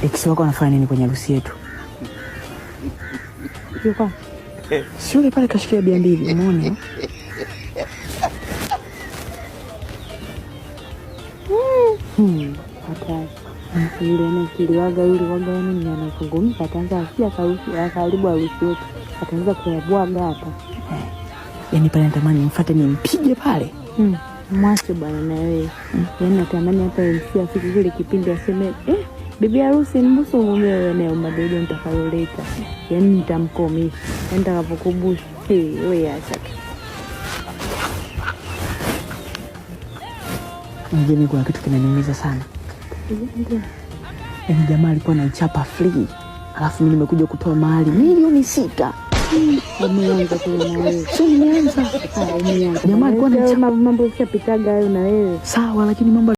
Ex wako anafanya nini kwenye harusi yetu? Yuko? Si yule pale kashikia bia mbili, umeona? Hatari. Yule na kiliwaga yule waga nini anazungumza ataanza asia karibu harusi yetu. Ataanza kuyabwaga hapa. Yaani pale natamani nimfuate nimpige pale. Mwache bwana na wewe. Yaani natamani hata MC afike kile kipindi aseme bibi harusi mbusu mumewe eneo madogo nitakayoleta. Yaani nitamkomisha. Yaani nitakapokubusha. Wewe acha. Mjini kuna kitu kinaniumiza sana. Yaani jamaa alikuwa anaichapa free. Alafu mimi nimekuja kutoa mahali milioni 6. Umeanza tu na wewe. Sio nimeanza. Umeanza. Jamaa alikuwa anaichapa mambo yashapitaga hayo na wewe. Sawa, lakini mambo